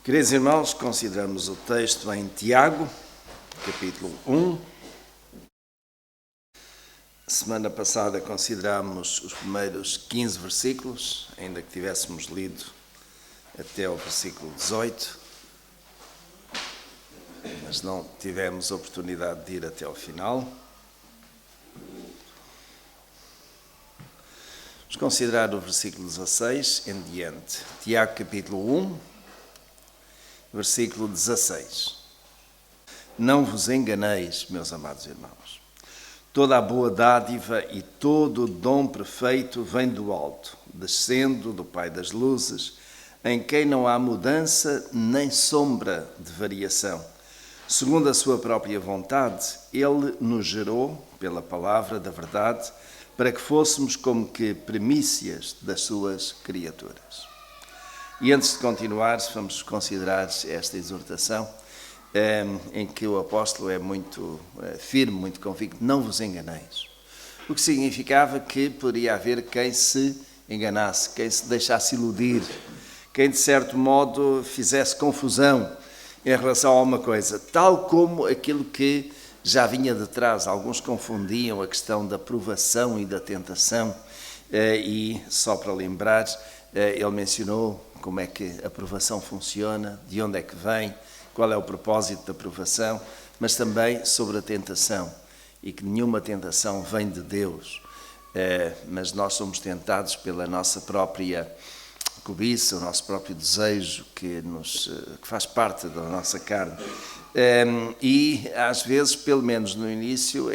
Queridos irmãos, consideramos o texto em Tiago, capítulo 1. Semana passada considerámos os primeiros 15 versículos, ainda que tivéssemos lido até o versículo 18, mas não tivemos oportunidade de ir até ao final. Vamos considerar o versículo 16 em diante. Tiago, capítulo 1. Versículo 16. Não vos enganeis, meus amados irmãos. Toda a boa dádiva e todo o dom perfeito vem do alto, descendo do Pai das luzes, em quem não há mudança nem sombra de variação. Segundo a sua própria vontade, Ele nos gerou, pela palavra da verdade, para que fôssemos como que primícias das suas criaturas. E antes de continuar, vamos considerar esta exortação, em que o apóstolo é muito firme, muito convicto: não vos enganeis. O que significava que poderia haver quem se enganasse, quem se deixasse iludir, quem de certo modo fizesse confusão em relação a uma coisa, tal como aquilo que já vinha de trás. Alguns confundiam a questão da provação e da tentação, e só para lembrar, ele mencionou como é que a provação funciona, de onde é que vem, qual é o propósito da provação, mas também sobre a tentação, e que nenhuma tentação vem de Deus, mas nós somos tentados pela nossa própria cobiça, o nosso próprio desejo, que faz parte da nossa carne. E às vezes, pelo menos no início,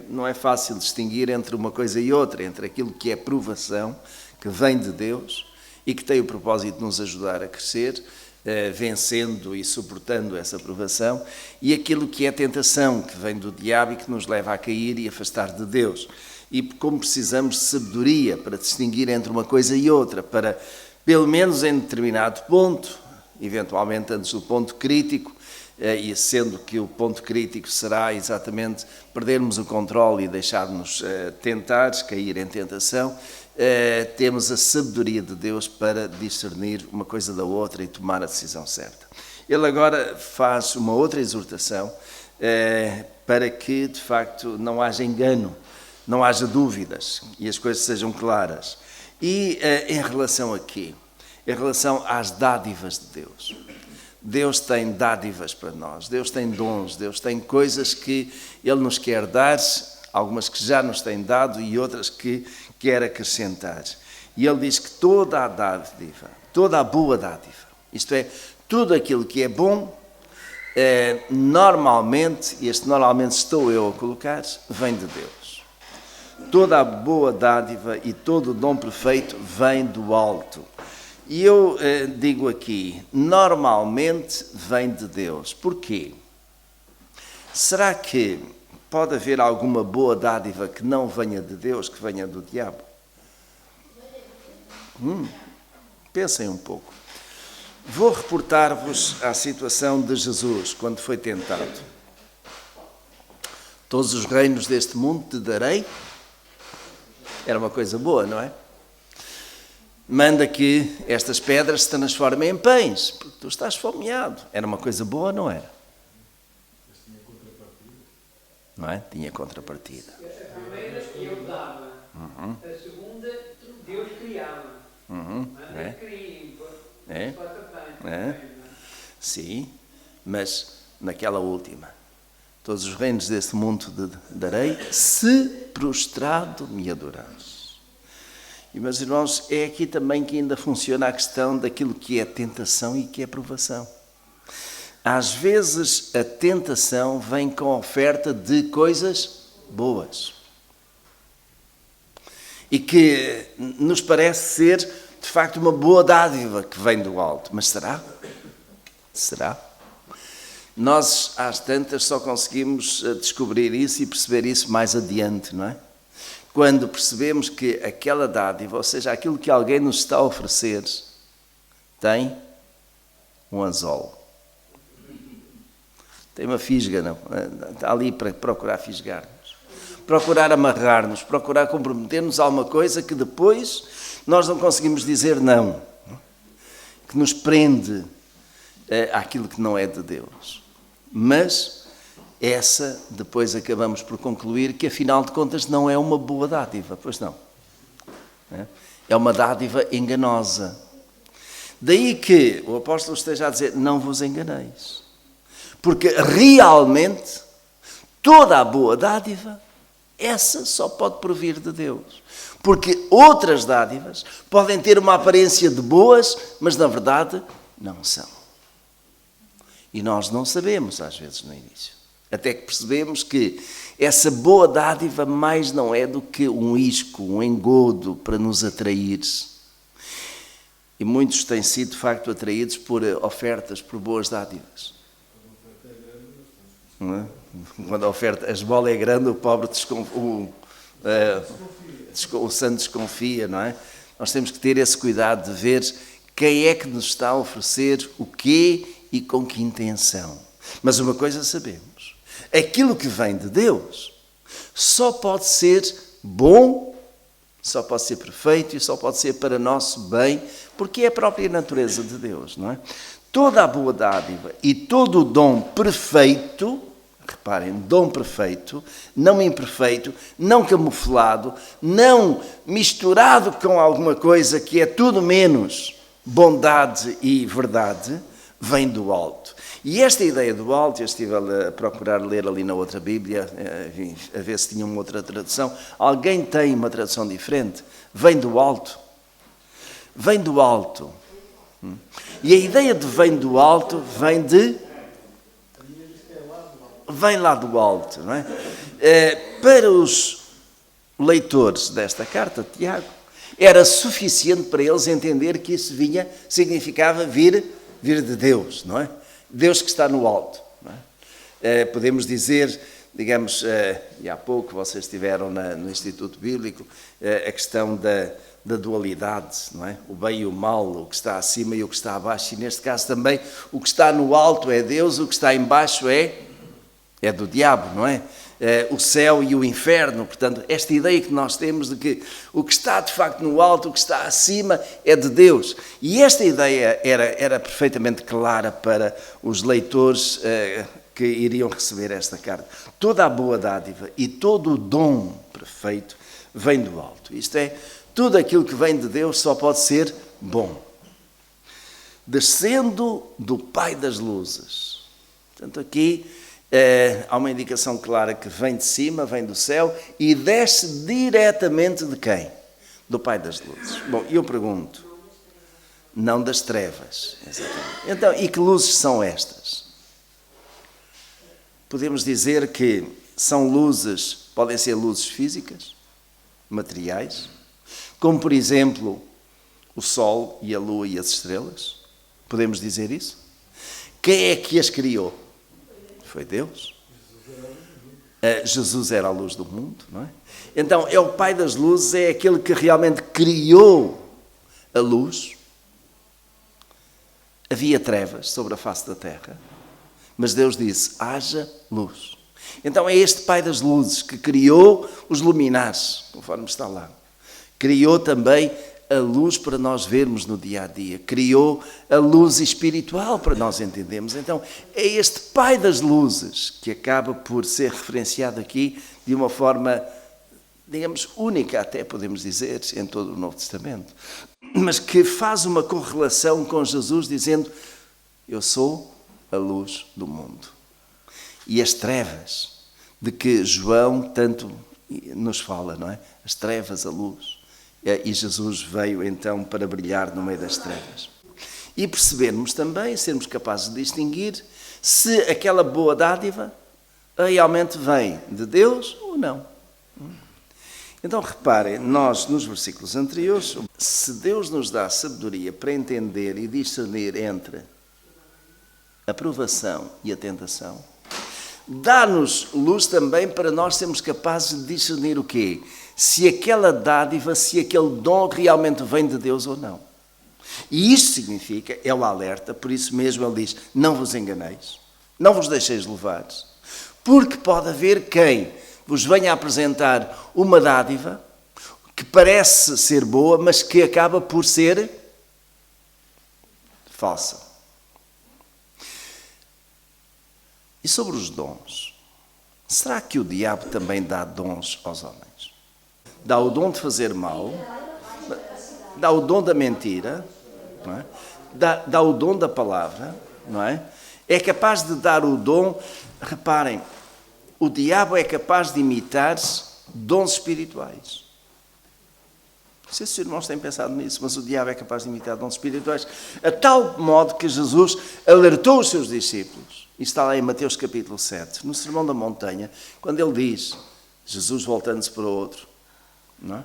não é fácil distinguir entre uma coisa e outra, entre aquilo que é provação, que vem de Deus, e que tem o propósito de nos ajudar a crescer, vencendo e suportando essa provação, e aquilo que é tentação, que vem do diabo e que nos leva a cair e afastar de Deus. E como precisamos de sabedoria para distinguir entre uma coisa e outra, para, pelo menos em determinado ponto, eventualmente antes do ponto crítico, e sendo que o ponto crítico será exatamente perdermos o controle e deixar-nos tentar, cair em tentação, temos a sabedoria de Deus para discernir uma coisa da outra e tomar a decisão certa. Ele agora faz uma outra exortação para que, de facto, não haja engano, não haja dúvidas e as coisas sejam claras. E em relação a quê? Em relação às dádivas de Deus. Deus tem dádivas para nós, Deus tem dons, Deus tem coisas que Ele nos quer dar, algumas que já nos tem dado e outras que quer acrescentar. E Ele diz que toda a dádiva, toda a boa dádiva, isto é, tudo aquilo que é bom, normalmente, e este normalmente estou eu a colocar, vem de Deus. Toda a boa dádiva e todo o dom perfeito vem do alto. E eu digo aqui, normalmente vem de Deus. Porquê? Será que pode haver alguma boa dádiva que não venha de Deus, que venha do diabo? Pensem um pouco. Vou reportar-vos à situação de Jesus, quando foi tentado. Todos os reinos deste mundo te darei. Era uma coisa boa, não é? Manda que estas pedras se transformem em pães, porque tu estás fomeado. Era uma coisa boa, não era? Não é? Tinha contrapartida. A primeira eu dava, a segunda Deus criava. Manda cria, Sim, mas naquela última, todos os reinos deste mundo te darei, se prostrado me adorares. E, meus irmãos, é aqui também que ainda funciona a questão daquilo que é tentação e que é provação. Às vezes a tentação vem com a oferta de coisas boas. E que nos parece ser, de facto, uma boa dádiva que vem do alto. Mas será? Será? Nós, às tantas, só conseguimos descobrir isso e perceber isso mais adiante, não é? Quando percebemos que aquela dádiva, ou seja, aquilo que alguém nos está a oferecer, tem um anzol. Tem uma fisga, não? Está ali para procurar fisgar-nos. Procurar amarrar-nos, procurar comprometer-nos a alguma coisa que depois nós não conseguimos dizer não. Que nos prende, àquilo que não é de Deus. Mas essa, depois acabamos por concluir que, afinal de contas, não é uma boa dádiva, pois não. É uma dádiva enganosa. Daí que o apóstolo esteja a dizer, não vos enganeis. Porque realmente, toda a boa dádiva, essa só pode provir de Deus. Porque outras dádivas podem ter uma aparência de boas, mas na verdade não são. E nós não sabemos, às vezes, no início. Até que percebemos que essa boa dádiva mais não é do que um isco, um engodo para nos atrair. E muitos têm sido, de facto, atraídos por ofertas, por boas dádivas. Não é? Quando a oferta, a esmola é grande, o pobre o santo desconfia, não é? Nós temos que ter esse cuidado de ver quem é que nos está a oferecer o quê e com que intenção. Mas uma coisa sabemos, aquilo que vem de Deus só pode ser bom, só pode ser perfeito e só pode ser para nosso bem, porque é a própria natureza de Deus, não é? Toda a boa dádiva e todo o dom perfeito, reparem, dom perfeito, não imperfeito, não camuflado, não misturado com alguma coisa que é tudo menos bondade e verdade, vem do alto. E esta ideia do alto, eu estive a procurar ler ali na outra Bíblia, a ver se tinha uma outra tradução. Alguém tem uma tradução diferente? Vem do alto. Vem do alto. E a ideia de vem do alto vem lá do alto, não é? Para os leitores desta carta de Tiago, era suficiente para eles entender que isso significava vir de Deus, não é? Deus que está no alto. Não é? Podemos dizer, digamos, e há pouco vocês estiveram no Instituto Bíblico, a questão da dualidade, não é? O bem e o mal, o que está acima e o que está abaixo, e neste caso também o que está no alto é Deus, o que está em baixo é do diabo, não é? O céu e o inferno. Portanto, esta ideia que nós temos de que o que está de facto no alto, o que está acima é de Deus. E esta ideia era perfeitamente clara para os leitores que iriam receber esta carta. Toda a boa dádiva e todo o dom perfeito vem do alto. Isto é, tudo aquilo que vem de Deus só pode ser bom. Descendo do Pai das luzes. Portanto, aqui há uma indicação clara que vem de cima, vem do céu e desce diretamente de quem? Do Pai das luzes. Bom, eu pergunto, não das trevas. Exatamente. Então, e que luzes são estas? Podemos dizer que são luzes, podem ser luzes físicas, materiais, como por exemplo o Sol e a Lua e as estrelas. Podemos dizer isso? Quem é que as criou? Foi Deus. Jesus era a luz do mundo, não é? Então, é o Pai das luzes, é aquele que realmente criou a luz. Havia trevas sobre a face da terra, mas Deus disse, haja luz. Então, é este Pai das luzes que criou os luminares, conforme está lá. Criou também a luz para nós vermos no dia a dia. Criou a luz espiritual para nós entendermos. Então, é este Pai das luzes que acaba por ser referenciado aqui de uma forma, digamos, única, até podemos dizer, em todo o Novo Testamento. Mas que faz uma correlação com Jesus dizendo, eu sou a luz do mundo. E as trevas de que João tanto nos fala, não é? As trevas, a luz. E Jesus veio então para brilhar no meio das trevas. E percebermos também, sermos capazes de distinguir se aquela boa dádiva realmente vem de Deus ou não. Então reparem, nós nos versículos anteriores, se Deus nos dá sabedoria para entender e discernir entre a provação e a tentação, dá-nos luz também para nós sermos capazes de discernir o quê? Se aquela dádiva, se aquele dom realmente vem de Deus ou não. E isto significa, é o alerta, por isso mesmo ele diz, não vos enganeis, não vos deixeis levar, porque pode haver quem vos venha a apresentar uma dádiva que parece ser boa, mas que acaba por ser falsa. E sobre os dons, será que o diabo também dá dons aos homens? Dá o dom de fazer mal, dá o dom da mentira, não é? Dá o dom da palavra, não é? É capaz de dar o dom, reparem, o diabo é capaz de imitar dons espirituais. Não sei se os irmãos têm pensado nisso, mas o diabo é capaz de imitar dons espirituais, a tal modo que Jesus alertou os seus discípulos. Isto está lá em Mateus capítulo 7, no Sermão da Montanha, quando ele diz, Jesus voltando-se para o outro, não é?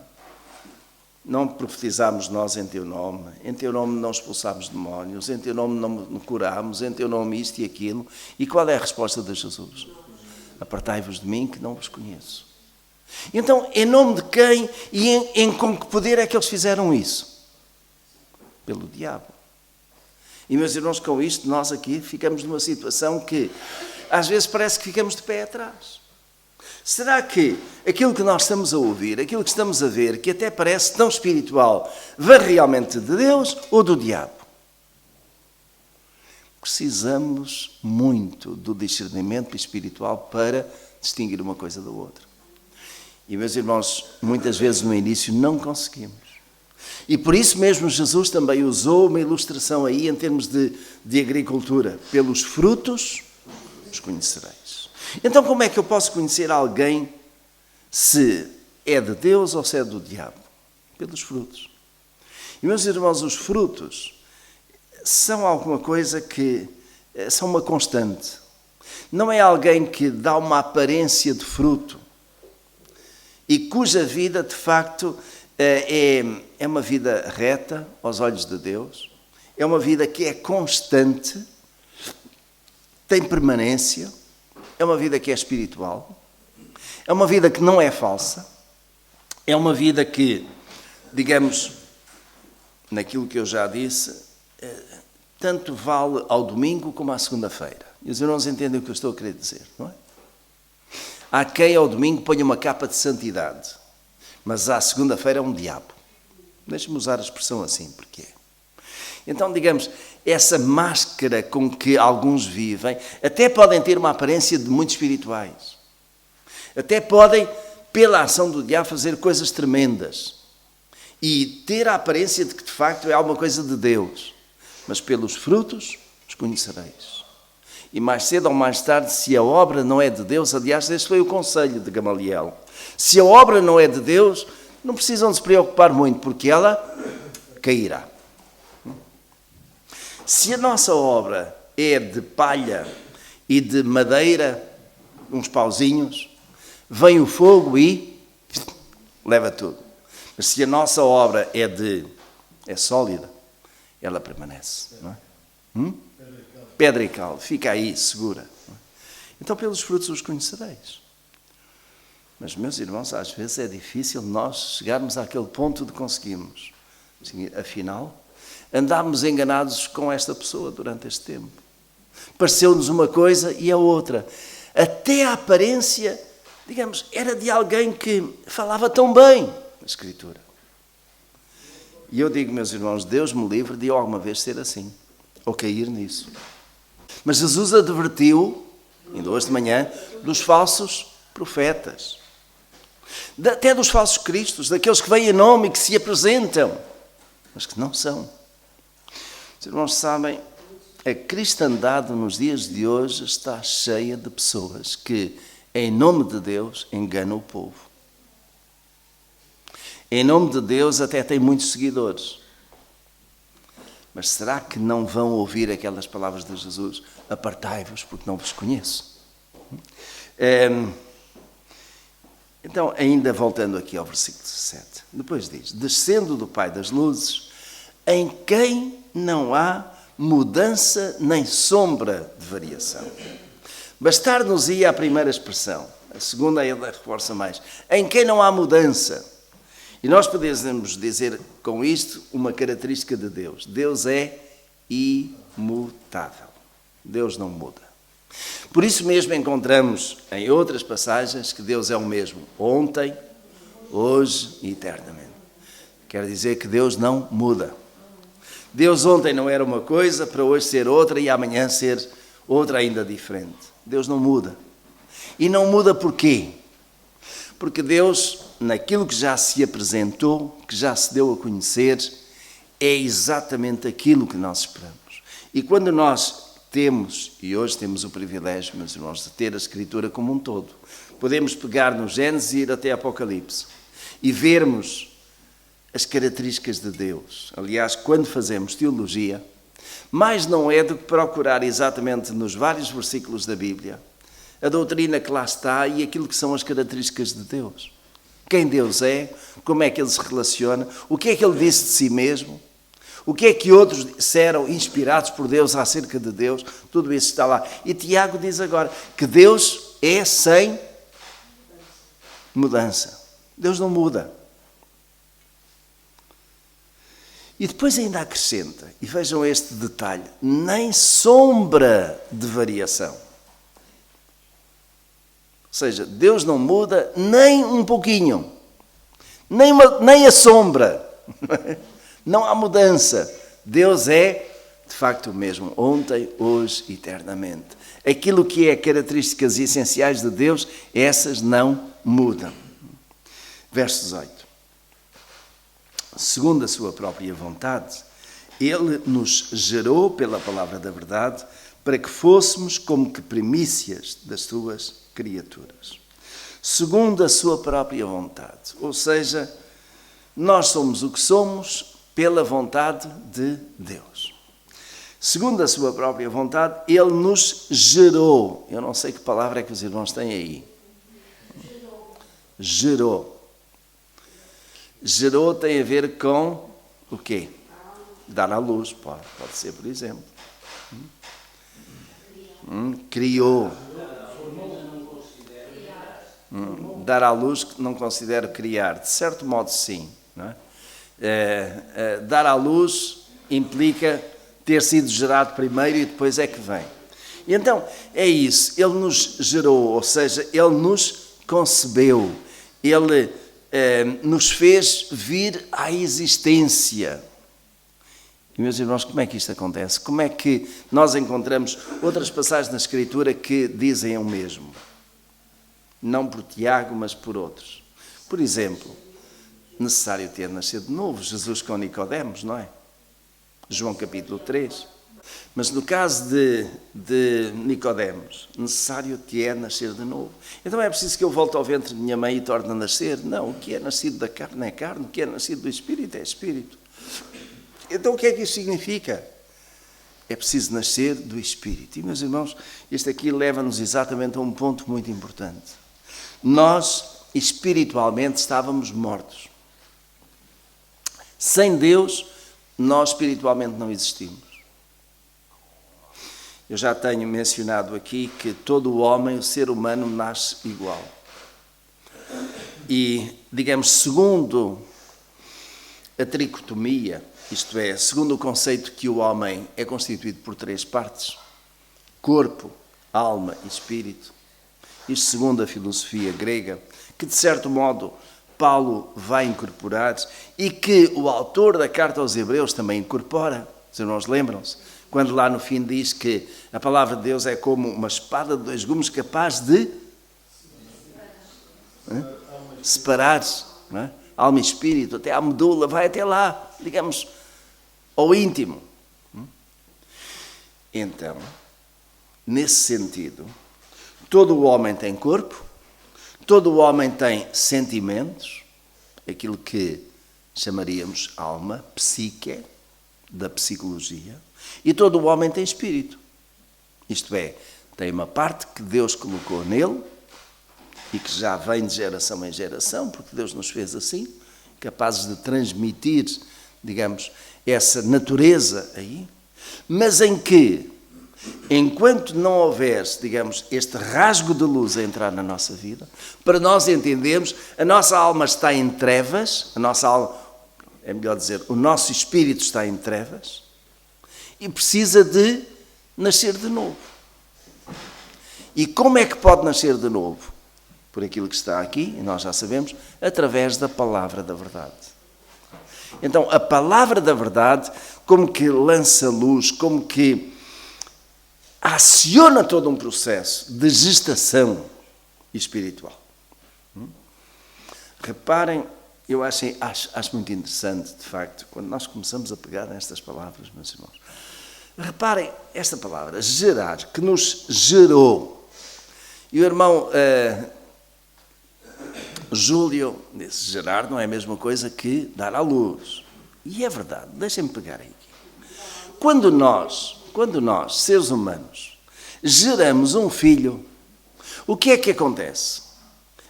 Não profetizámos nós em teu nome não expulsámos demónios, em teu nome não curámos, em teu nome isto e aquilo. E qual é a resposta de Jesus? Apartai-vos de mim que não vos conheço. Então, em nome de quem e com que poder é que eles fizeram isso? Pelo diabo. E meus irmãos, com isto nós aqui ficamos numa situação que às vezes parece que ficamos de pé atrás. Será que aquilo que nós estamos a ouvir, aquilo que estamos a ver, que até parece tão espiritual, vem realmente de Deus ou do diabo? Precisamos muito do discernimento espiritual para distinguir uma coisa da outra. E, meus irmãos, muitas vezes no início não conseguimos. E por isso mesmo Jesus também usou uma ilustração aí em termos de agricultura. Pelos frutos os conhecereis. Então, como é que eu posso conhecer alguém se é de Deus ou se é do diabo? Pelos frutos. E, meus irmãos, os frutos são alguma coisa que são uma constante. Não é alguém que dá uma aparência de fruto e cuja vida, de facto, é uma vida reta aos olhos de Deus, é uma vida que é constante, tem permanência, é uma vida que é espiritual, é uma vida que não é falsa, é uma vida que, digamos, naquilo que eu já disse, tanto vale ao domingo como à segunda-feira. E os irmãos entendem o que eu estou a querer dizer, não é? Há quem ao domingo ponha uma capa de santidade, mas à segunda-feira é um diabo. Deixe-me usar a expressão assim, porque é. Então, digamos, essa máscara com que alguns vivem, até podem ter uma aparência de muito espirituais. Até podem, pela ação do diabo, fazer coisas tremendas. E ter a aparência de que, de facto, é alguma coisa de Deus. Mas pelos frutos os conhecereis. E mais cedo ou mais tarde, se a obra não é de Deus, aliás, esse foi o conselho de Gamaliel. Se a obra não é de Deus, não precisam de se preocupar muito, porque ela cairá. Se a nossa obra é de palha e de madeira, uns pauzinhos, vem o fogo e leva tudo. Mas se a nossa obra é sólida, ela permanece. Não é? Pedra e cal, fica aí, segura. Então, pelos frutos os conhecereis. Mas, meus irmãos, às vezes é difícil nós chegarmos àquele ponto de conseguirmos. Afinal, andámos enganados com esta pessoa durante este tempo. Pareceu-nos uma coisa e a outra. Até a aparência, digamos, era de alguém que falava tão bem na Escritura. E eu digo, meus irmãos, Deus me livre de eu alguma vez ser assim, ou cair nisso. Mas Jesus advertiu, ainda hoje de manhã, dos falsos profetas. Até dos falsos cristos, daqueles que vêm em nome e que se apresentam, mas que não são. Os irmãos sabem, a cristandade nos dias de hoje está cheia de pessoas que, em nome de Deus, enganam o povo. Em nome de Deus até tem muitos seguidores. Mas será que não vão ouvir aquelas palavras de Jesus? Apartai-vos porque não vos conheço. Então, ainda voltando aqui ao versículo 17. Depois diz, descendo do Pai das luzes, em quem não há mudança nem sombra de variação. Bastar-nos-ia a primeira expressão. A segunda ainda reforça mais. Em quem não há mudança. E nós podemos dizer com isto uma característica de Deus. Deus é imutável. Deus não muda. Por isso mesmo encontramos em outras passagens que Deus é o mesmo ontem, hoje e eternamente. Quer dizer que Deus não muda. Deus ontem não era uma coisa, para hoje ser outra e amanhã ser outra ainda diferente. Deus não muda. E não muda porquê? Porque Deus, naquilo que já se apresentou, que já se deu a conhecer, é exatamente aquilo que nós esperamos. E quando nós temos, e hoje temos o privilégio, meus irmãos, de ter a Escritura como um todo, podemos pegar no Gênesis e ir até Apocalipse e vermos as características de Deus. Aliás, quando fazemos teologia, mais não é do que procurar exatamente nos vários versículos da Bíblia a doutrina que lá está e aquilo que são as características de Deus. Quem Deus é, como é que Ele se relaciona, o que é que Ele disse de si mesmo, o que é que outros disseram inspirados por Deus acerca de Deus, tudo isso está lá. E Tiago diz agora que Deus é sem mudança. Deus não muda. E depois ainda acrescenta, e vejam este detalhe, nem sombra de variação. Ou seja, Deus não muda nem um pouquinho, nem a sombra. Não há mudança. Deus é, de facto, o mesmo, ontem, hoje, eternamente. Aquilo que é características essenciais de Deus, essas não mudam. Verso 18. Segundo a sua própria vontade, Ele nos gerou pela palavra da verdade para que fôssemos como que primícias das suas criaturas. Segundo a sua própria vontade. Ou seja, nós somos o que somos pela vontade de Deus. Segundo a sua própria vontade, Ele nos gerou. Eu não sei que palavra é que os irmãos têm aí. Gerou. Gerou tem a ver com o quê? Dar à luz, pode ser, por exemplo. Criou. Dar à luz não considero criar. De certo modo, sim. Não é? Dar à luz implica ter sido gerado primeiro e depois é que vem. E então, é isso. Ele nos gerou, ou seja, Ele nos concebeu. Ele nos fez vir à existência. E, meus irmãos, como é que isto acontece? Como é que nós encontramos outras passagens na Escritura que dizem o mesmo? Não por Tiago, mas por outros. Por exemplo, necessário ter nascido de novo. Jesus com Nicodemos, não é? João capítulo 3. Mas no caso de Nicodemos, necessário te é nascer de novo. Então é preciso que eu volte ao ventre de minha mãe e torne a nascer? Não, o que é nascido da carne é carne, o que é nascido do Espírito é Espírito. Então o que é que isso significa? É preciso nascer do Espírito. E, meus irmãos, isto aqui leva-nos exatamente a um ponto muito importante. Nós, espiritualmente, estávamos mortos. Sem Deus, nós espiritualmente não existimos. Eu já tenho mencionado aqui que todo o homem, o ser humano, nasce igual. E, digamos, segundo a tricotomia, isto é, segundo o conceito que o homem é constituído por 3 partes, corpo, alma e espírito, isto segundo a filosofia grega, que de certo modo Paulo vai incorporar e que o autor da carta aos Hebreus também incorpora. Os irmãos lembram-se? Quando lá no fim diz que a palavra de Deus é como uma espada de 2 gumes capaz de separar, não é? Alma e espírito, até à medula, vai até lá, digamos, ao íntimo. Então, nesse sentido, todo o homem tem corpo, todo o homem tem sentimentos, aquilo que chamaríamos alma, psique, da psicologia, e todo o homem tem espírito. Isto é, tem uma parte que Deus colocou nele e que já vem de geração em geração, porque Deus nos fez assim, capazes de transmitir, digamos, essa natureza aí, mas em que, enquanto não houver, digamos, este rasgo de luz a entrar na nossa vida, para nós entendermos, a nossa alma está em trevas, a nossa alma, é melhor dizer, o nosso espírito está em trevas e precisa de nascer de novo. E como é que pode nascer de novo? Por aquilo que está aqui, e nós já sabemos, através da palavra da verdade. Então, a palavra da verdade, como que lança luz, como que aciona todo um processo de gestação espiritual. Reparem, eu acho muito interessante, de facto, quando nós começamos a pegar nestas palavras, meus irmãos. Reparem, esta palavra, gerar, que nos gerou. E o irmão Júlio disse, gerar não é a mesma coisa que dar à luz. E é verdade, deixem-me pegar aqui. Quando nós, seres humanos, geramos um filho, o que é que acontece?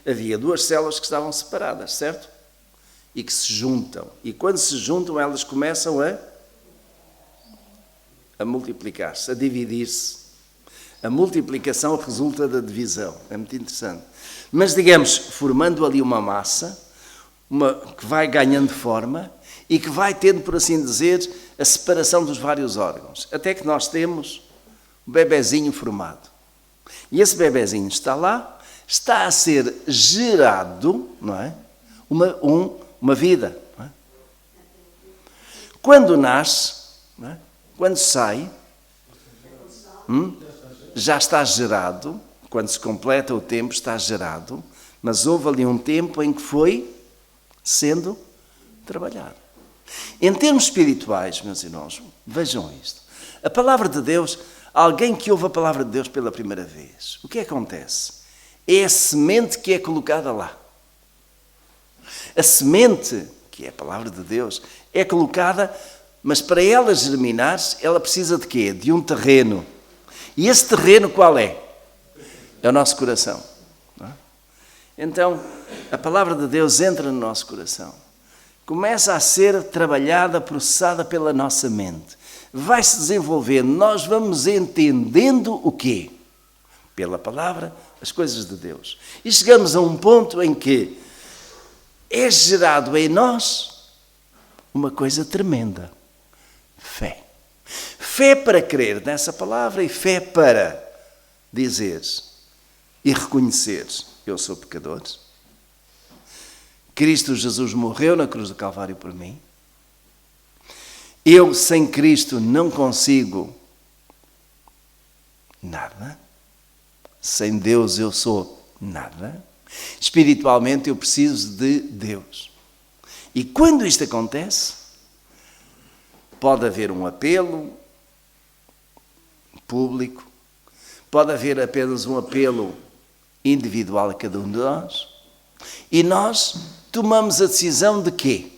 Havia duas células que estavam separadas, certo? E que se juntam. E quando se juntam, elas começam a multiplicar-se, a dividir-se. A multiplicação resulta da divisão. É muito interessante. Mas, digamos, formando ali uma massa, que vai ganhando forma e que vai tendo, por assim dizer, a separação dos vários órgãos. Até que nós temos um bebezinho formado. E esse bebezinho está lá, está a ser gerado, não é? Uma vida. Não é? Quando nasce, não é? Quando sai, já está gerado, quando se completa o tempo está gerado, mas houve ali um tempo em que foi sendo trabalhado. Em termos espirituais, meus irmãos, vejam isto. A palavra de Deus, alguém que ouve a palavra de Deus pela primeira vez, o que acontece? É a semente que é colocada lá. A semente, que é a palavra de Deus, é colocada, mas para ela germinar, ela precisa de quê? De um terreno. E esse terreno qual é? É o nosso coração. Não é? Então, a palavra de Deus entra no nosso coração. Começa a ser trabalhada, processada pela nossa mente. Vai se desenvolvendo, nós vamos entendendo o quê? Pela palavra, as coisas de Deus. E chegamos a um ponto em que é gerado em nós uma coisa tremenda. Fé. Fé para crer nessa palavra e fé para dizer e reconhecer: eu sou pecador. Cristo Jesus morreu na cruz do Calvário por mim. Eu, sem Cristo, não consigo nada. Sem Deus, eu sou nada. Espiritualmente, eu preciso de Deus. E quando isto acontece, pode haver um apelo público, pode haver apenas um apelo individual a cada um de nós, e nós tomamos a decisão de quê?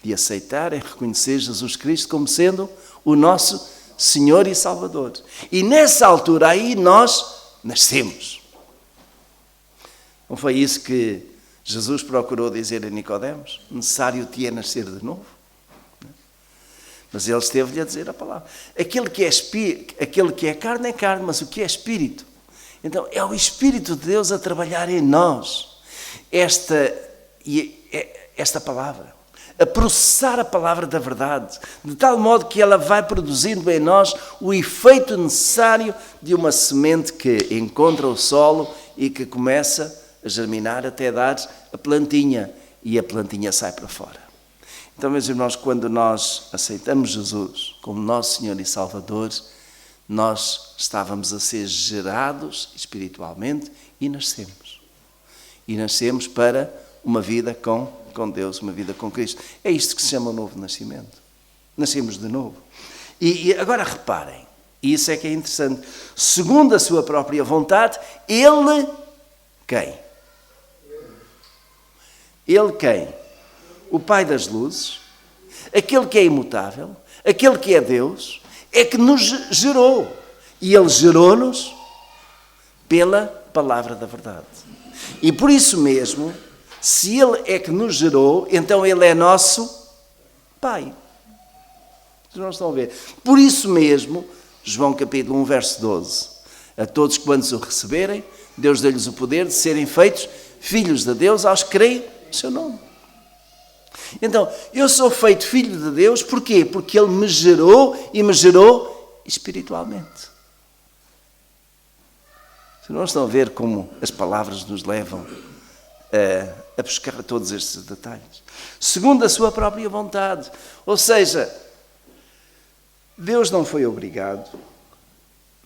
De aceitar e reconhecer Jesus Cristo como sendo o nosso Senhor e Salvador. E nessa altura aí nós nascemos. Não foi isso que Jesus procurou dizer a Nicodemos? Necessário te é nascer de novo. Mas ele esteve-lhe a dizer a palavra. Aquele que é carne, mas o que é espírito? Então é o Espírito de Deus a trabalhar em nós esta palavra, a processar a palavra da verdade, de tal modo que ela vai produzindo em nós o efeito necessário de uma semente que encontra o solo e que começa a germinar até dar a plantinha, e a plantinha sai para fora. Então, meus irmãos, quando nós aceitamos Jesus como nosso Senhor e Salvador, nós estávamos a ser gerados espiritualmente e nascemos. E nascemos para uma vida com Deus, uma vida com Cristo. É isto que se chama o novo nascimento. Nascemos de novo. E agora reparem, e isso é que é interessante, segundo a sua própria vontade, Ele quem? Ele quem? O Pai das luzes, aquele que é imutável, aquele que é Deus, é que nos gerou. E Ele gerou-nos pela palavra da verdade. E por isso mesmo, se Ele é que nos gerou, então Ele é nosso Pai. Vocês não estão a ver? Por isso mesmo, João capítulo 1, verso 12. A todos quantos o receberem, Deus deu-lhes o poder de serem feitos filhos de Deus aos que creem no seu nome. Então, eu sou feito filho de Deus, porquê? Porque Ele me gerou e me gerou espiritualmente. Vocês não estão a ver como as palavras nos levam a buscar todos estes detalhes? Segundo a sua própria vontade. Ou seja, Deus não foi obrigado,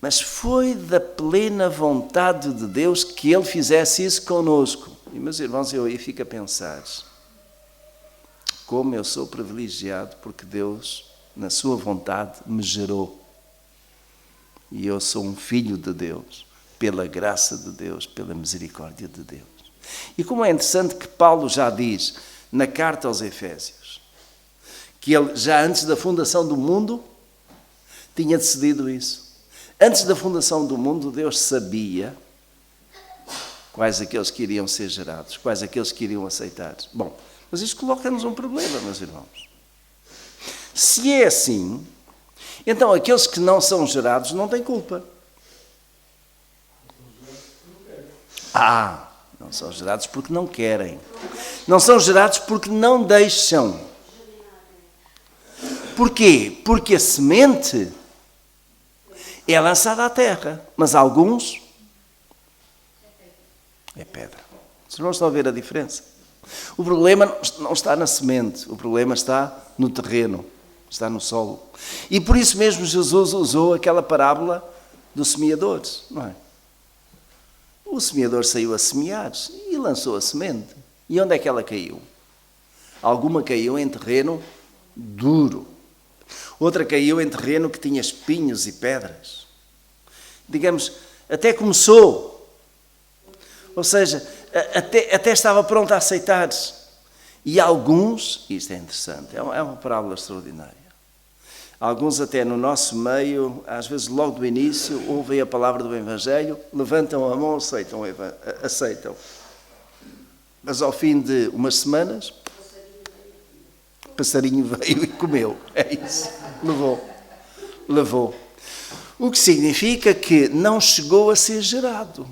Mas foi da plena vontade de Deus que Ele fizesse isso conosco. E, meus irmãos, eu aí fico a pensar, como eu sou privilegiado porque Deus, na sua vontade, me gerou. E eu sou um filho de Deus, pela graça de Deus, pela misericórdia de Deus. E como é interessante que Paulo já diz na carta aos Efésios, que ele já antes da fundação do mundo tinha decidido isso. Antes da fundação do mundo, Deus sabia quais aqueles que iriam ser gerados, quais aqueles que iriam aceitar. Bom, mas isto coloca-nos um problema, meus irmãos. Se é assim, então aqueles que não são gerados não têm culpa. Não são gerados porque não querem. Não são gerados porque não deixam. Porquê? Porque a semente é lançada à terra, mas alguns é pedra. Vocês não estão a ver a diferença? O problema não está na semente, o problema está no terreno, está no solo. E por isso mesmo Jesus usou aquela parábola do semeador, não é? O semeador saiu a semear e lançou a semente. E onde é que ela caiu? Alguma caiu em terreno duro. Outra caiu em terreno que tinha espinhos e pedras. Digamos, até começou. Ou seja, até estava pronto a aceitar. E alguns, isto é interessante, é uma parábola extraordinária. Alguns até no nosso meio, às vezes logo do início, ouvem a palavra do Evangelho, levantam a mão, aceitam. Mas ao fim de umas semanas, o passarinho veio e comeu. É isso. Levou. O que significa que não chegou a ser gerado.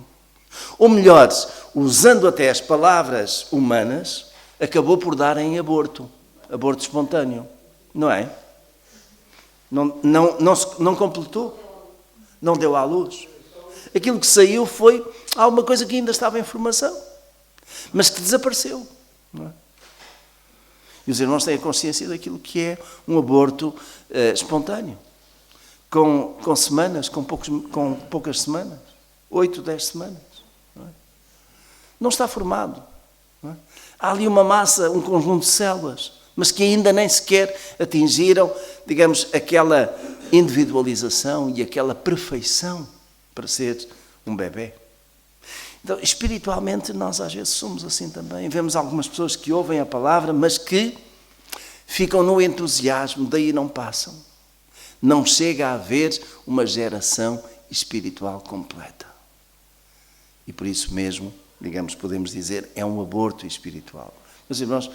Ou melhor, usando até as palavras humanas, acabou por dar em aborto espontâneo. Não é? Não completou, não deu à luz. Aquilo que saiu foi alguma coisa que ainda estava em formação, mas que desapareceu. Não é? E os irmãos têm a consciência daquilo que é um aborto espontâneo, com semanas, com poucas semanas, 8, 10 semanas. Não está formado. Não é? Há ali uma massa, um conjunto de células, mas que ainda nem sequer atingiram, digamos, aquela individualização e aquela perfeição para ser um bebê. Então, espiritualmente, nós às vezes somos assim também. Vemos algumas pessoas que ouvem a palavra, mas que ficam no entusiasmo, daí não passam. Não chega a haver uma geração espiritual completa. E por isso mesmo, digamos, podemos dizer, é um aborto espiritual. Meus irmãos,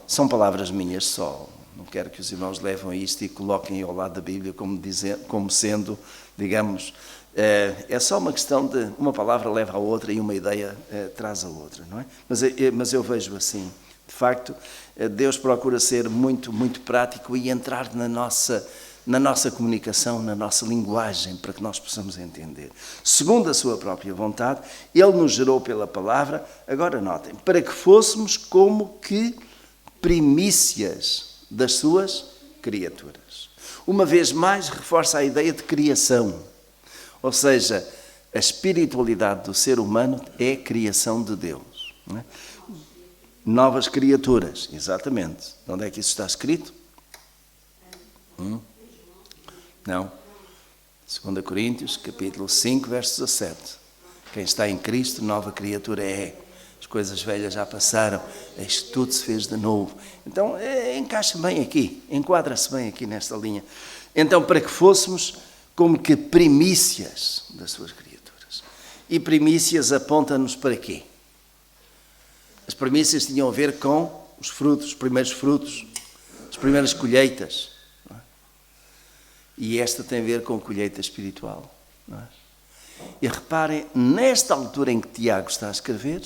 são palavras minhas só. Não quero que os irmãos levem isto e coloquem ao lado da Bíblia como sendo, digamos, é só uma questão de uma palavra leva a outra e uma ideia traz a outra, não é? Mas eu vejo assim, de facto, Deus procura ser muito, muito prático e entrar na nossa comunicação, na nossa linguagem, para que nós possamos entender. Segundo a sua própria vontade, Ele nos gerou pela palavra, agora notem, para que fôssemos como que primícias das suas criaturas. Uma vez mais, reforça a ideia de criação. Ou seja, a espiritualidade do ser humano é criação de Deus. Não é? Novas criaturas, exatamente. Onde é que isso está escrito? Não. 2 Coríntios, capítulo 5, verso 17. Quem está em Cristo, nova criatura é. As coisas velhas já passaram, isto tudo se fez de novo. Então, encaixa bem aqui, enquadra-se bem aqui nesta linha. Então, para que fôssemos como que primícias das suas criaturas. E primícias aponta-nos para quê? As primícias tinham a ver com os frutos, os primeiros frutos, as primeiras colheitas. Não é? E esta tem a ver com a colheita espiritual. Não é? E reparem, nesta altura em que Tiago está a escrever,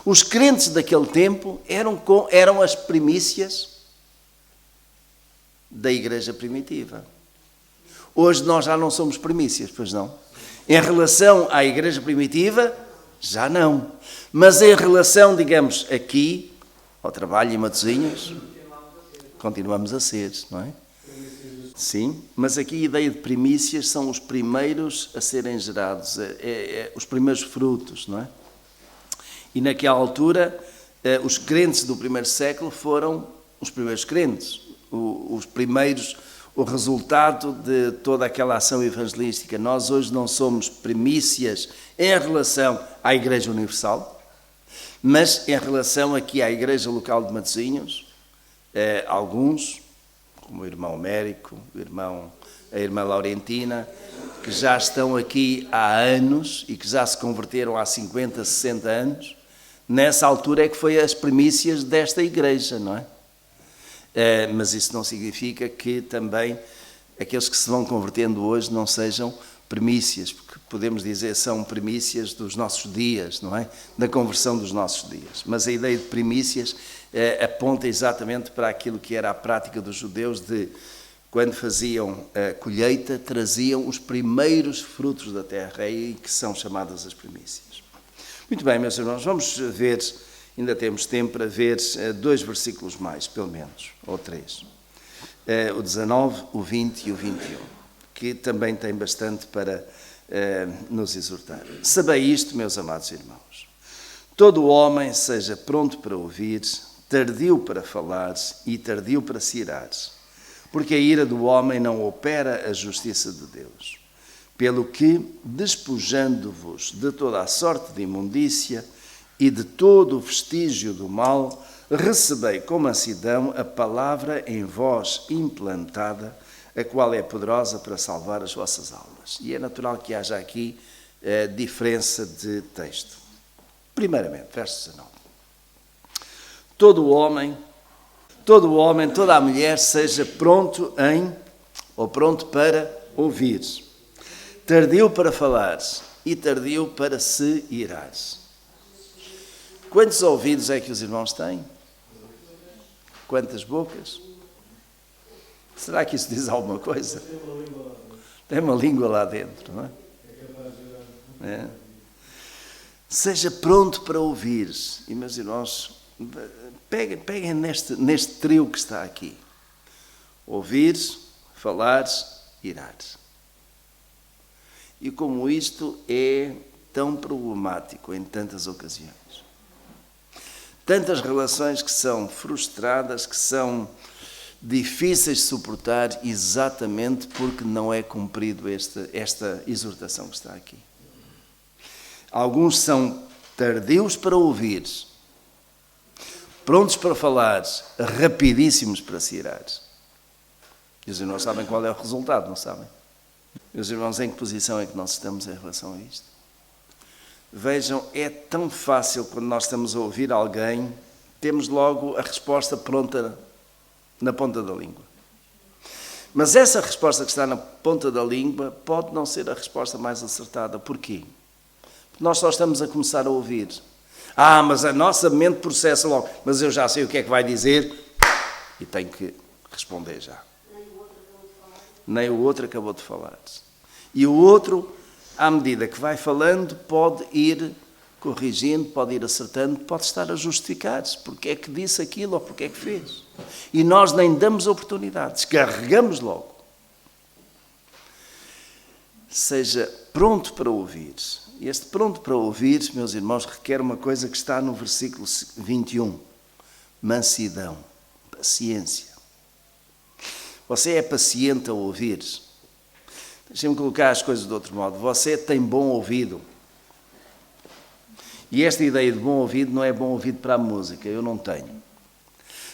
os crentes daquele tempo eram as primícias da igreja primitiva. Hoje nós já não somos primícias, pois não? Em relação à igreja primitiva, já não. Mas em relação, digamos, aqui, ao trabalho em Matosinhos, continuamos a ser, não é? Sim, mas aqui a ideia de primícias são os primeiros a serem gerados, os primeiros frutos, não é? E naquela altura, os crentes do primeiro século foram os primeiros crentes, os primeiros, o resultado de toda aquela ação evangelística. Nós hoje não somos primícias em relação à Igreja Universal, mas em relação aqui à Igreja Local de Matosinhos, alguns, como o irmão Mérico, a irmã Laurentina, que já estão aqui há anos e que já se converteram há 50, 60 anos, nessa altura é que foi as primícias desta igreja, não é? Mas isso não significa que também aqueles que se vão convertendo hoje não sejam primícias, porque podemos dizer são primícias dos nossos dias, não é? Da conversão dos nossos dias. Mas a ideia de primícias aponta exatamente para aquilo que era a prática dos judeus de, quando faziam a colheita, traziam os primeiros frutos da terra, e que são chamadas as primícias. Muito bem, meus irmãos, vamos ver, ainda temos tempo para ver 2 versículos mais, pelo menos, ou 3. O 19, o 20 e o 21, que também tem bastante para nos exortar. Sabei isto, meus amados irmãos. Todo homem seja pronto para ouvir, tardio para falar e tardio para se irar, porque a ira do homem não opera a justiça de Deus. Pelo que, despojando-vos de toda a sorte de imundícia e de todo o vestígio do mal, recebei com mansidão a palavra em vós implantada, a qual é poderosa para salvar as vossas almas. E é natural que haja aqui diferença de texto. Primeiramente, verso 19. Todo homem, toda a mulher seja pronto pronto para ouvir, tardio para falar e tardio para se irar. Quantos ouvidos é que os irmãos têm? Quantas bocas? Será que isso diz alguma coisa? Tem uma língua lá dentro, não é? É. Seja pronto para ouvir. E, meus irmãos, peguem neste trio que está aqui. Ouvir, falar, irar. E como isto é tão problemático em tantas ocasiões. Tantas relações que são frustradas, que são difíceis de suportar, exatamente porque não é cumprido esta exortação que está aqui. Alguns são tardios para ouvir, prontos para falar, rapidíssimos para se irar. E os irmãos sabem qual é o resultado, não sabem? Meus irmãos, em que posição é que nós estamos em relação a isto? Vejam, é tão fácil quando nós estamos a ouvir alguém, temos logo a resposta pronta na ponta da língua. Mas essa resposta que está na ponta da língua pode não ser a resposta mais acertada. Porquê? Porque nós só estamos a começar a ouvir. Mas a nossa mente processa logo. Mas eu já sei o que é que vai dizer e tenho que responder já. Nem o outro acabou de falar. E o outro, à medida que vai falando, pode ir corrigindo, pode ir acertando, pode estar a justificar-se porque é que disse aquilo ou porque é que fez. E nós nem damos oportunidades, carregamos logo. Seja pronto para ouvir. E este pronto para ouvir, meus irmãos, requer uma coisa que está no versículo 21. Mansidão, paciência. Você é paciente a ouvir. Deixem-me colocar as coisas de outro modo. Você tem bom ouvido. E esta ideia de bom ouvido não é bom ouvido para a música, eu não tenho.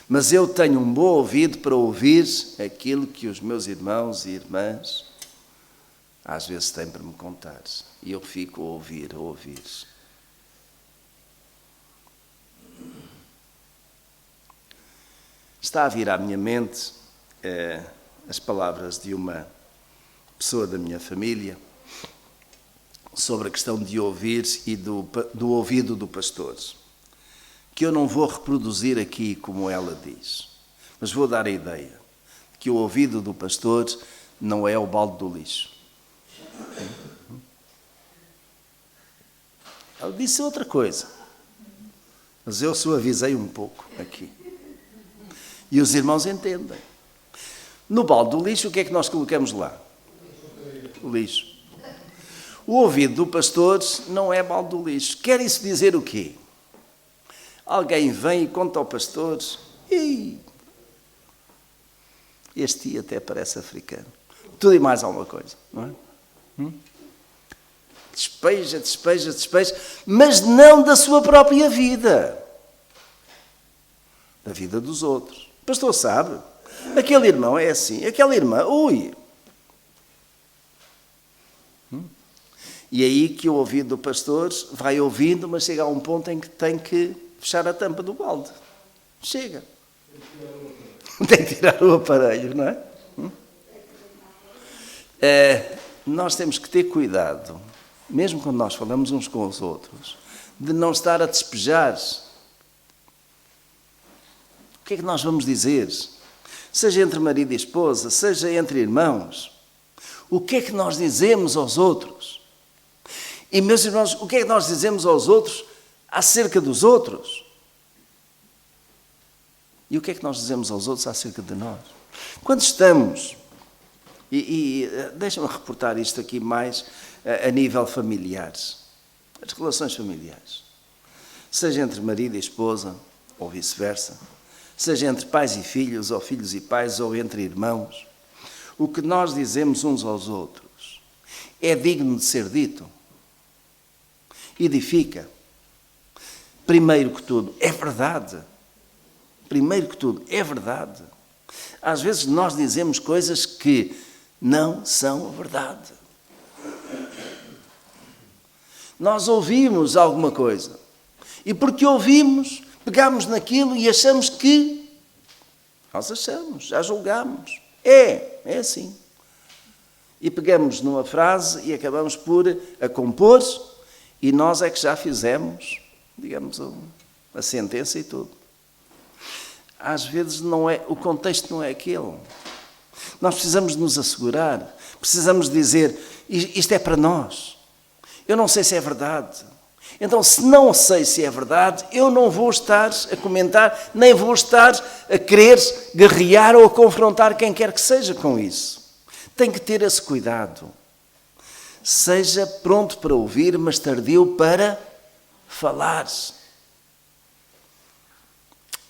Mas eu tenho um bom ouvido para ouvir aquilo que os meus irmãos e irmãs às vezes têm para me contar. E eu fico a ouvir. Está a vir à minha mente as palavras de uma pessoa da minha família sobre a questão de ouvir e do ouvido do pastor, que eu não vou reproduzir aqui como ela diz, mas vou dar a ideia de que o ouvido do pastor não é o balde do lixo. Ela disse outra coisa, mas eu suavizei um pouco aqui. E os irmãos entendem. No balde do lixo, o que é que nós colocamos lá? O lixo. O ouvido do pastor não é balde do lixo. Quer isso dizer o quê? Alguém vem e conta ao pastor: este até parece africano. Tudo e mais alguma coisa, não é? Despeja, mas não da sua própria vida. Da vida dos outros. O pastor sabe. Aquele irmão é assim. Aquela irmã, E aí que o ouvido do pastor vai ouvindo, mas chega a um ponto em que tem que fechar a tampa do balde. Chega. Tem que tirar o aparelho, não é? Nós temos que ter cuidado, mesmo quando nós falamos uns com os outros, de não estar a despejar. O que é que nós vamos dizer? Seja entre marido e esposa, seja entre irmãos. O que é que nós dizemos aos outros? E, meus irmãos, o que é que nós dizemos aos outros acerca dos outros? E o que é que nós dizemos aos outros acerca de nós? Quando estamos, deixa-me reportar isto aqui mais a nível familiar, as relações familiares, seja entre marido e esposa, ou vice-versa, seja entre pais e filhos, ou filhos e pais, ou entre irmãos, o que nós dizemos uns aos outros é digno de ser dito. Edifica. Primeiro que tudo, é verdade. Primeiro que tudo, é verdade. Às vezes nós dizemos coisas que não são verdade. Nós ouvimos alguma coisa. E porque ouvimos, pegamos naquilo e achamos que... Nós achamos, já julgamos. É assim. E pegamos numa frase e acabamos por a compor, e nós é que já fizemos, digamos, a sentença e tudo. Às vezes não é, o contexto não é aquele. Nós precisamos nos assegurar, precisamos dizer, isto é para nós. Eu não sei se é verdade. Então, se não sei se é verdade, eu não vou estar a comentar, nem vou estar a querer guerrear ou a confrontar quem quer que seja com isso. Tem que ter esse cuidado. Seja pronto para ouvir, mas tardio para falar.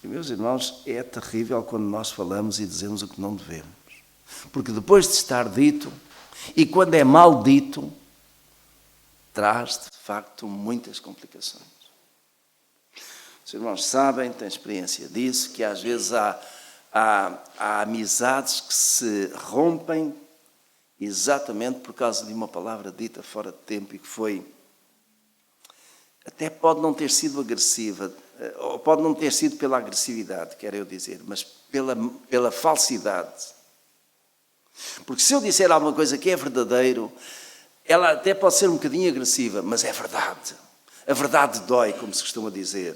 E, meus irmãos, é terrível quando nós falamos e dizemos o que não devemos. Porque depois de estar dito, e quando é mal dito, traz, de facto, muitas complicações. Os irmãos sabem, têm experiência disso, que às vezes há amizades que se rompem exatamente por causa de uma palavra dita fora de tempo e que foi... Até pode não ter sido agressiva, ou pode não ter sido pela agressividade, quero eu dizer, mas pela falsidade. Porque se eu disser alguma coisa que é verdadeiro, ela até pode ser um bocadinho agressiva, mas é verdade. A verdade dói, como se costuma dizer.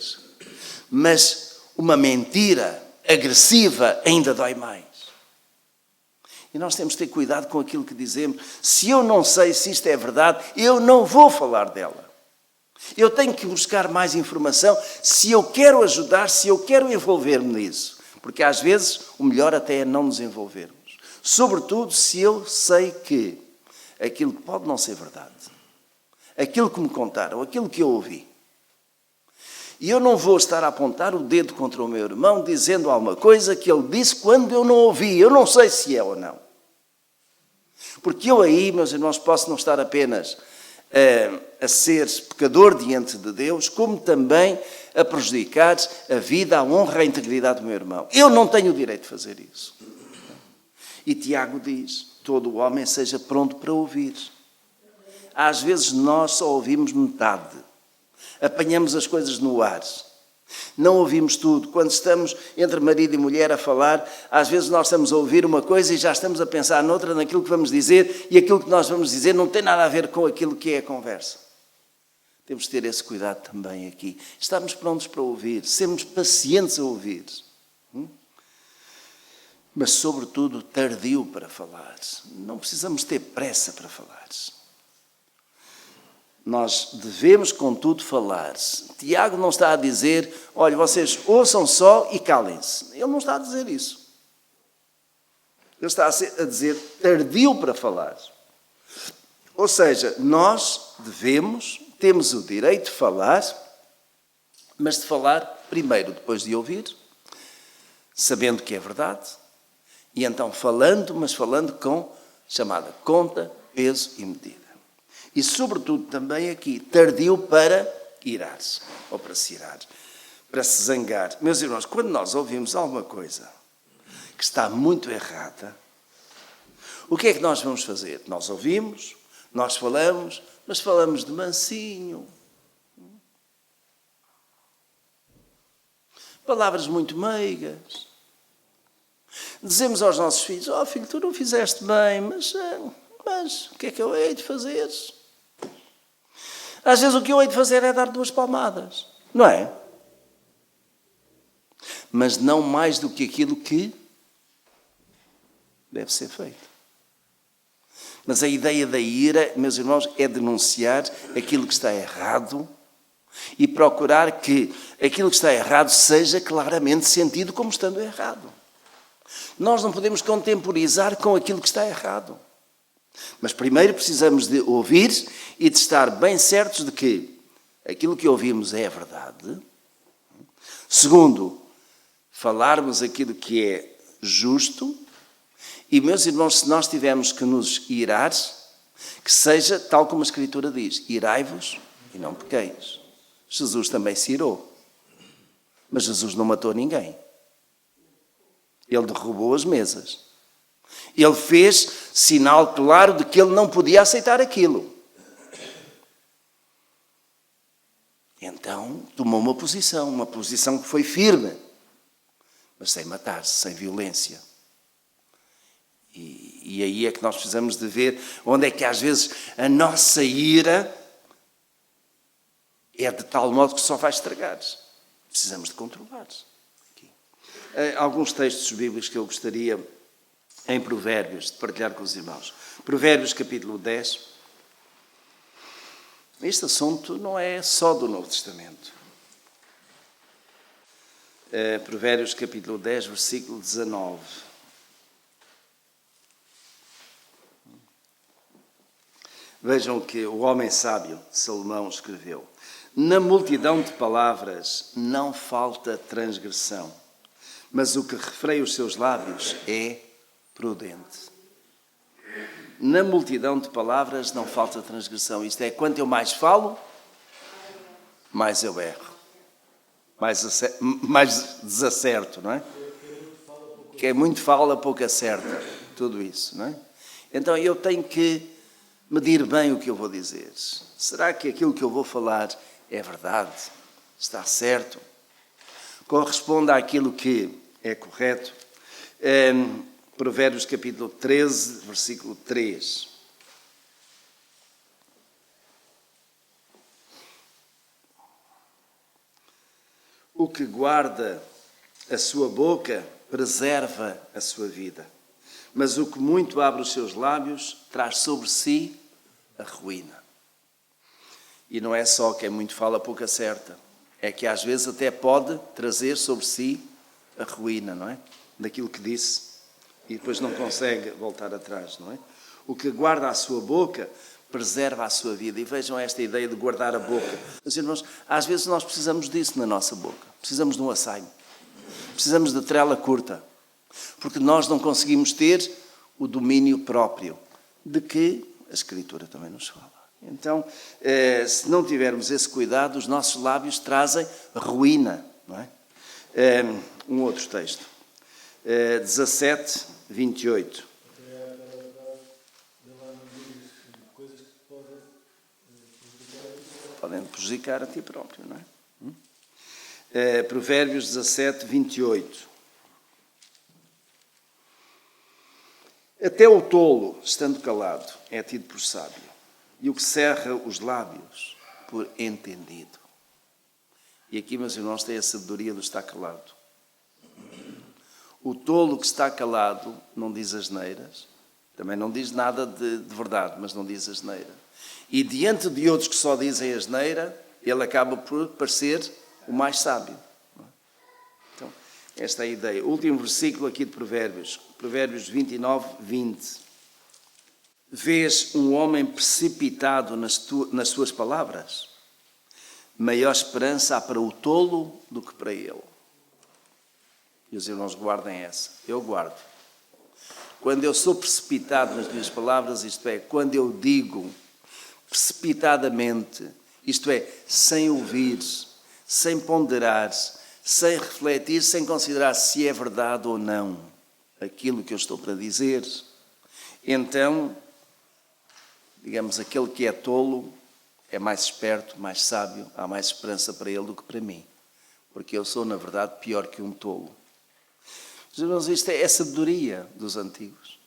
Mas uma mentira agressiva ainda dói mais. E nós temos de ter cuidado com aquilo que dizemos. Se eu não sei se isto é verdade, eu não vou falar dela. Eu tenho que buscar mais informação se eu quero ajudar, se eu quero envolver-me nisso. Porque às vezes o melhor até é não nos envolvermos. Sobretudo se eu sei que aquilo pode não ser verdade. Aquilo que me contaram, aquilo que eu ouvi. E eu não vou estar a apontar o dedo contra o meu irmão dizendo alguma coisa que ele disse quando eu não ouvi. Eu não sei se é ou não. Porque eu aí, meus irmãos, posso não estar apenas a ser pecador diante de Deus, como também a prejudicar a vida, a honra, a integridade do meu irmão. Eu não tenho o direito de fazer isso. E Tiago diz, todo o homem seja pronto para ouvir. Às vezes nós só ouvimos metade. Apanhamos as coisas no ar. Não ouvimos tudo. Quando estamos entre marido e mulher a falar, às vezes nós estamos a ouvir uma coisa e já estamos a pensar noutra, naquilo que vamos dizer, e aquilo que nós vamos dizer não tem nada a ver com aquilo que é a conversa. Temos de ter esse cuidado também aqui. Estarmos prontos para ouvir, sermos pacientes a ouvir. Mas, sobretudo, tardio para falar. Não precisamos ter pressa para falar. Nós devemos, contudo, falar. Tiago não está a dizer, olha, vocês ouçam só e calem-se. Ele não está a dizer isso. Ele está a dizer tardio para falar. Ou seja, nós temos o direito de falar, mas de falar primeiro, depois de ouvir, sabendo que é verdade, e então falando, mas falando com chamada conta, peso e medida. E sobretudo também aqui, tardio para irar-se, ou para se irar, para se zangar. Meus irmãos, quando nós ouvimos alguma coisa que está muito errada, o que é que nós vamos fazer? Nós ouvimos, nós falamos, mas falamos de mansinho. Palavras muito meigas. Dizemos aos nossos filhos, oh filho, tu não fizeste bem, mas o que é que eu hei de fazer? Às vezes o que eu hei de fazer é dar 2 palmadas, não é? Mas não mais do que aquilo que deve ser feito. Mas a ideia da ira, meus irmãos, é denunciar aquilo que está errado e procurar que aquilo que está errado seja claramente sentido como estando errado. Nós não podemos contemporizar com aquilo que está errado. Mas primeiro precisamos de ouvir e de estar bem certos de que aquilo que ouvimos é a verdade. Segundo, falarmos aquilo que é justo. E, meus irmãos, se nós tivermos que nos irar, que seja tal como a Escritura diz, irai-vos e não pequeis. Jesus também se irou. Mas Jesus não matou ninguém. Ele derrubou as mesas. Ele fez sinal claro de que ele não podia aceitar aquilo. Então, tomou uma posição que foi firme, mas sem matar-se, sem violência. E aí é que nós precisamos de ver onde é que às vezes a nossa ira é de tal modo que só vai estragar. Precisamos de controlar. Alguns textos bíblicos que eu gostaria, em Provérbios, de partilhar com os irmãos. Provérbios, capítulo 10. Este assunto não é só do Novo Testamento. Provérbios, capítulo 10, versículo 19. Vejam que o homem sábio, Salomão, escreveu: na multidão de palavras não falta transgressão, mas o que refreia os seus lábios é prudente. Na multidão de palavras não falta transgressão. Isto é, quanto eu mais falo, mais eu erro. Mais desacerto, não é? Que é muito fala, pouco acerta. Tudo isso, não é? Então eu tenho que medir bem o que eu vou dizer. Será que aquilo que eu vou falar é verdade? Está certo? Corresponde àquilo que é correto? Provérbios capítulo 13, versículo 3. O que guarda a sua boca preserva a sua vida, mas o que muito abre os seus lábios traz sobre si a ruína. E não é só quem muito fala pouco acerta, é que às vezes até pode trazer sobre si a ruína, não é? Daquilo que disse e depois não consegue voltar atrás, não é? O que guarda a sua boca preserva a sua vida. E vejam esta ideia de guardar a boca. Meus irmãos, às vezes nós precisamos disso na nossa boca. Precisamos de um assaio. Precisamos de trela curta. Porque nós não conseguimos ter o domínio próprio de que a Escritura também nos fala. Então, se não tivermos esse cuidado, os nossos lábios trazem ruína, não é? Um outro texto. 17, 28. Podem prejudicar a ti próprio, não é? Provérbios 17, 28. Até o tolo, estando calado, é tido por sábio, e o que cerra os lábios, por entendido. E aqui, meus irmãos, tem a sabedoria do estar calado. O tolo que está calado não diz asneiras, também não diz nada de verdade, mas não diz asneira. E diante de outros que só dizem asneira, ele acaba por parecer o mais sábio. Então, esta é a ideia. O último versículo aqui de Provérbios Provérbios 29, 20. Vês um homem precipitado nas suas palavras? Maior esperança há para o tolo do que para ele. E os irmãos guardem essa. Eu guardo. Quando eu sou precipitado nas minhas palavras, isto é, quando eu digo precipitadamente, isto é, sem ouvir, sem ponderar, sem refletir, sem considerar se é verdade ou não aquilo que eu estou para dizer, então, digamos, aquele que é tolo é mais esperto, mais sábio, há mais esperança para ele do que para mim, porque eu sou, na verdade, pior que um tolo. Irmãos, isto é a sabedoria dos antigos.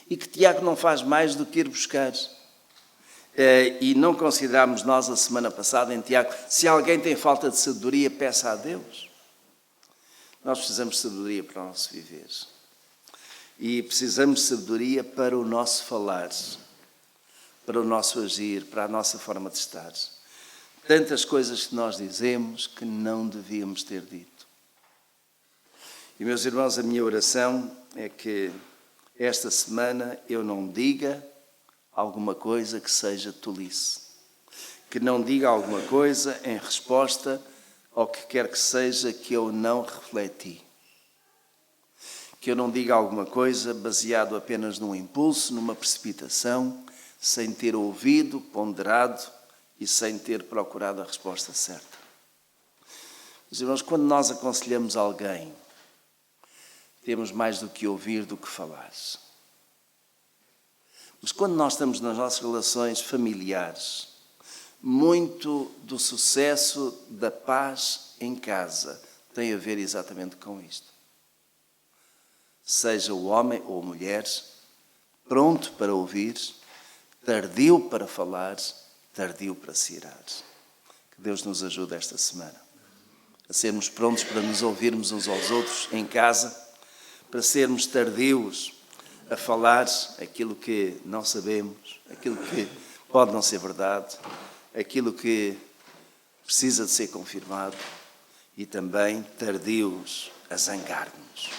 E que Tiago não faz mais do que ir buscar. E não considerámos nós a semana passada em Tiago, se alguém tem falta de sabedoria, peça a Deus. Nós precisamos de sabedoria para o nosso viver. E precisamos de sabedoria para o nosso falar, para o nosso agir, para a nossa forma de estar. Tantas coisas que nós dizemos que não devíamos ter dito. E, meus irmãos, a minha oração é que esta semana eu não diga alguma coisa que seja tolice. Que não diga alguma coisa em resposta ao que quer que seja que eu não refleti. Que eu não diga alguma coisa baseado apenas num impulso, numa precipitação, sem ter ouvido, ponderado e sem ter procurado a resposta certa. Meus irmãos, quando nós aconselhamos alguém, temos mais do que ouvir do que falar. Mas quando nós estamos nas nossas relações familiares, muito do sucesso da paz em casa tem a ver exatamente com isto. Seja o homem ou a mulher pronto para ouvir, tardio para falar, tardio para se irar. Que Deus nos ajude esta semana a sermos prontos para nos ouvirmos uns aos outros em casa, para sermos tardios a falar aquilo que não sabemos, aquilo que pode não ser verdade, aquilo que precisa de ser confirmado e também tardios a zangar-nos.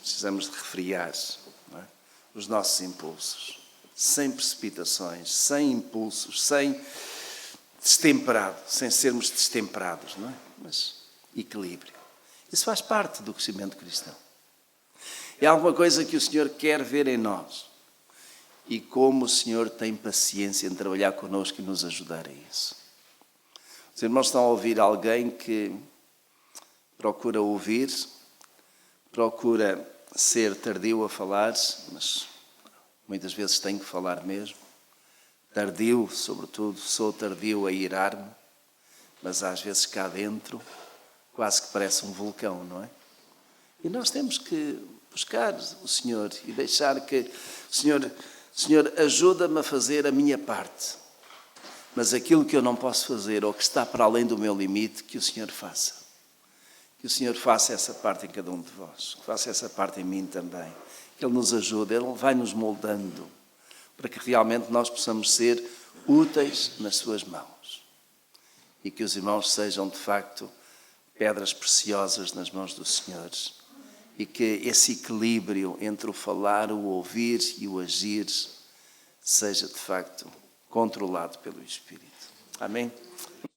Precisamos de refriar, não é? Os nossos impulsos, sem precipitações, sem impulsos, sem destemperado, sem sermos destemperados, não é? Mas equilíbrio. Isso faz parte do crescimento cristão. É alguma coisa que o Senhor quer ver em nós. E como o Senhor tem paciência em trabalhar connosco e nos ajudar a isso. Os irmãos estão a ouvir alguém que procura ouvir, procura ser tardio a falar, mas muitas vezes tem que falar mesmo. Tardio, sobretudo, sou tardio a irar-me, mas às vezes cá dentro quase que parece um vulcão, não é? E nós temos que buscar o Senhor e deixar que o Senhor ajuda-me a fazer a minha parte. Mas aquilo que eu não posso fazer ou que está para além do meu limite, que o Senhor faça. Que o Senhor faça essa parte em cada um de vós. Que faça essa parte em mim também. Que Ele nos ajude, Ele vai nos moldando para que realmente nós possamos ser úteis nas suas mãos. E que os irmãos sejam, de facto, pedras preciosas nas mãos do Senhor. E que esse equilíbrio entre o falar, o ouvir e o agir seja, de facto, controlado pelo Espírito. Amém?